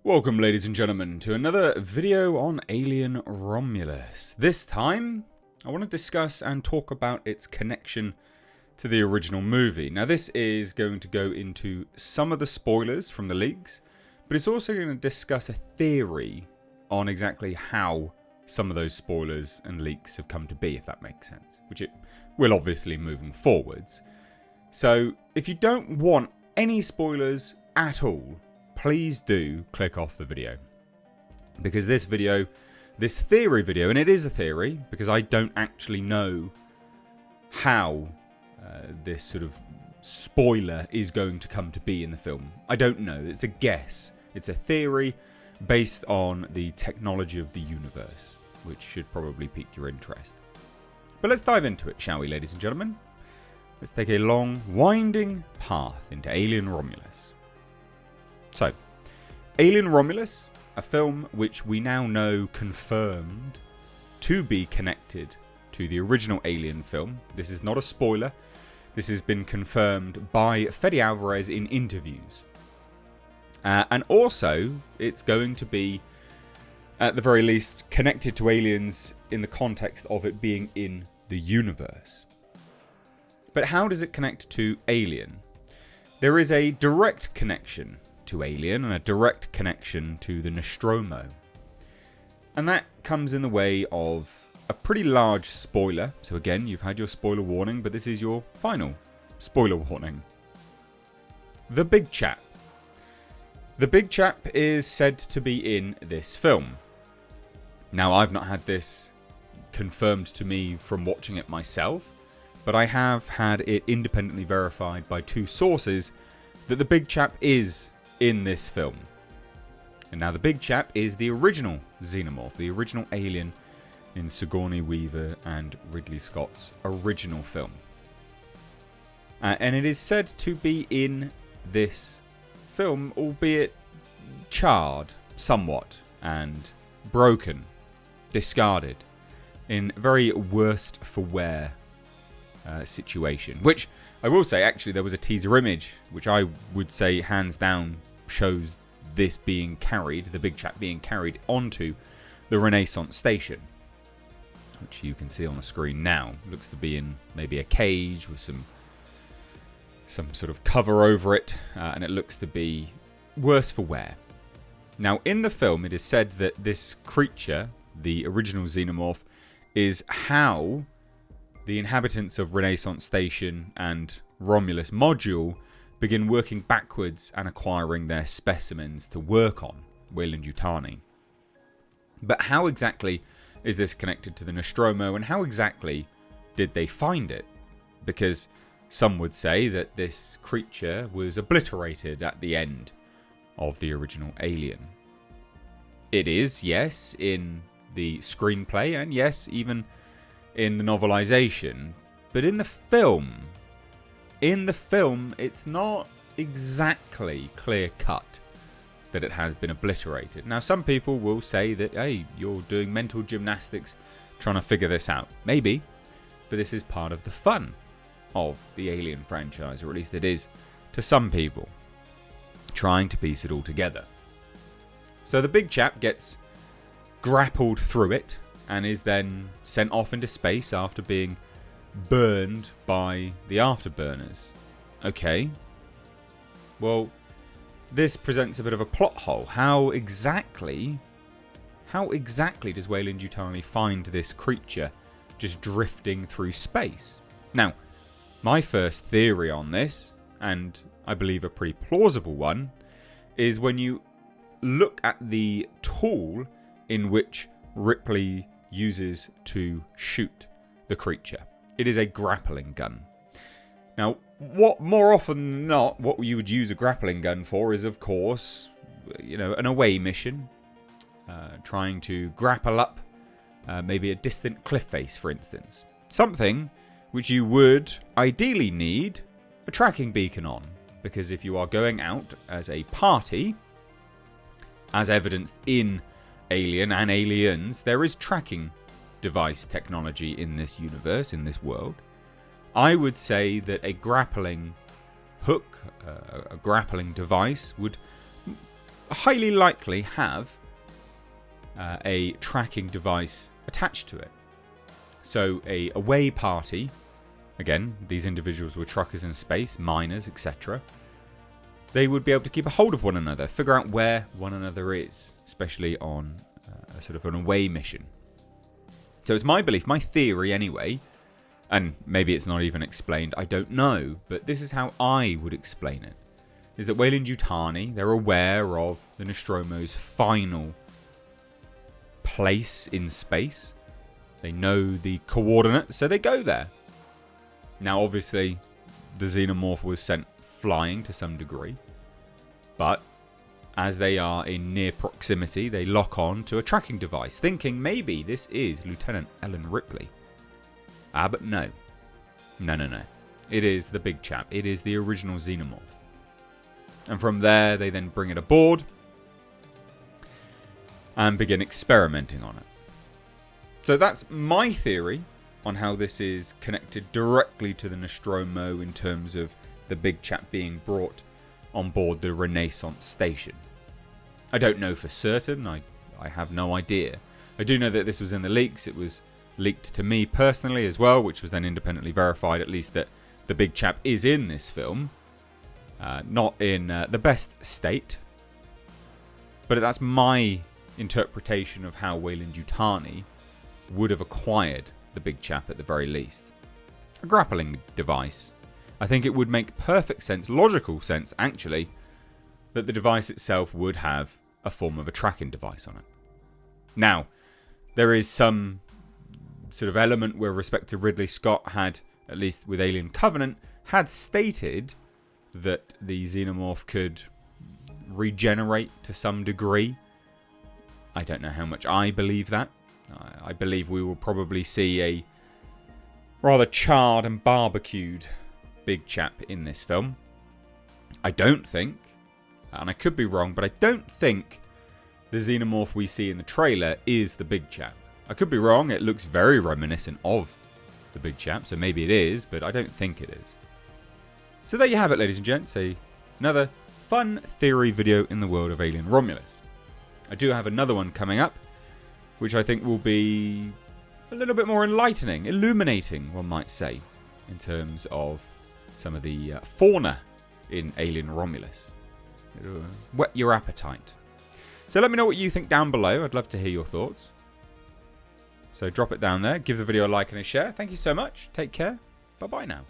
Welcome, ladies and gentlemen, to another video on Alien Romulus. This time, I want to discuss and talk about its connection to the original movie. Now, this is going to go into some of the spoilers from the leaks, but it's also going to discuss a theory on exactly how some of those spoilers and leaks have come to be, if that makes sense, which it will obviously moving forwards. So, if you don't want any spoilers at all, please do click off the video, because this theory video, and it is a theory because I don't actually know how this sort of spoiler is going to come to be in the film. I don't know. It's a guess. It's a theory based on the technology of the universe, which should probably pique your interest. But let's dive into it, shall we, ladies and gentlemen? Let's take a long, winding path into Alien Romulus. So, Alien Romulus, a film which we now know confirmed to be connected to the original Alien film. This is not a spoiler. This has been confirmed by Fede Alvarez in interviews. And also, it's going to be, at the very least, connected to Aliens in the context of it being in the universe. But how does it connect to Alien? There is a direct connection to Alien and a direct connection to the Nostromo. And that comes in the way of a pretty large spoiler. So again, you've had your spoiler warning, but this is your final spoiler warning. The Big Chap. The Big Chap is said to be in this film. Now, I've not had this confirmed to me from watching it myself, but I have had it independently verified by two sources that the Big Chap is in this film. And now the Big Chap is the original xenomorph, the original alien in Sigourney Weaver and Ridley Scott's original film. And it is said to be in this film, albeit charred somewhat and broken, discarded, in a very worst for wear situation. Which I will say, actually, there was a teaser image which I would say hands down shows this being carried, the Big Chap being carried onto the Renaissance station, which you can see on the screen now. Looks to be in maybe a cage with some sort of cover over it, and it looks to be worse for wear. Now, in the film, it is said that this creature, the original xenomorph, is how the inhabitants of Renaissance Station and Romulus module begin working backwards and acquiring their specimens to work on Weyland-Yutani. But how exactly is this connected to the Nostromo, and how exactly did they find it? Because some would say that this creature was obliterated at the end of the original Alien. It is, yes, in the screenplay, and yes, even in the novelization, but in the film, it's not exactly clear-cut that it has been obliterated. Now, some people will say that, hey, you're doing mental gymnastics trying to figure this out. Maybe, but this is part of the fun of the Alien franchise, or at least it is to some people, trying to piece it all together. So the Big Chap gets grappled through it and is then sent off into space after being burned by the afterburners. Okay. Well, this presents a bit of a plot hole. How exactly does Weyland-Yutani find this creature just drifting through space? Now, my first theory on this, and I believe a pretty plausible one, is when you look at the tool in which Ripley uses to shoot the creature. It is a grappling gun. Now, what more often than not, what you would use a grappling gun for is, of course, an away mission, trying to grapple up maybe a distant cliff face, for instance. Something which you would ideally need a tracking beacon on, because if you are going out as a party, as evidenced in Alien and Aliens, there is tracking device technology in this universe, in this world. I would say that a grappling hook, a grappling device would highly likely have a tracking device attached to it. So a away party, again, these individuals were truckers in space, miners, etc. They would be able to keep a hold of one another, figure out where one another is, especially on a sort of an away mission. So it's my belief, my theory anyway, and maybe it's not even explained, I don't know, but this is how I would explain it, is that Weyland-Yutani, they're aware of the Nostromo's final place in space. They know the coordinates, so they go there. Now, obviously, the xenomorph was sent flying to some degree, but as they are in near proximity, they lock on to a tracking device, thinking maybe this is Lieutenant Ellen Ripley. But no. No. It is the big chap. It is the original xenomorph. And from there, they then bring it aboard and begin experimenting on it. So that's my theory on how this is connected directly to the Nostromo in terms of the big chap being brought on board the Renaissance station. I don't know for certain. I have no idea. I do know that this was in the leaks. It was leaked to me personally as well, which was then independently verified, at least, that the big chap is in this film. Not in the best state. But that's my interpretation of how Weyland-Yutani would have acquired the big chap at the very least. A grappling device. I think it would make perfect sense, logical sense actually, that the device itself would have a form of a tracking device on it. Now, there is some sort of element where respect to Ridley Scott had, at least with Alien Covenant, had stated that the xenomorph could regenerate to some degree. I don't know how much I believe that. I believe we will probably see a rather charred and barbecued big chap in this film. I don't think, and I could be wrong, but I don't think the xenomorph we see in the trailer is the big chap. I could be wrong. It looks very reminiscent of the big chap, so maybe it is, but I don't think it is. So there you have it, ladies and gents. Another fun theory video in the world of Alien Romulus. I do have another one coming up, which I think will be a little bit more enlightening, illuminating, one might say, in terms of some of the fauna in Alien Romulus. It'll whet your appetite. So let me know what you think down below. I'd love to hear your thoughts. So drop it down there. Give the video a like and a share. Thank you so much. Take care. Bye-bye now.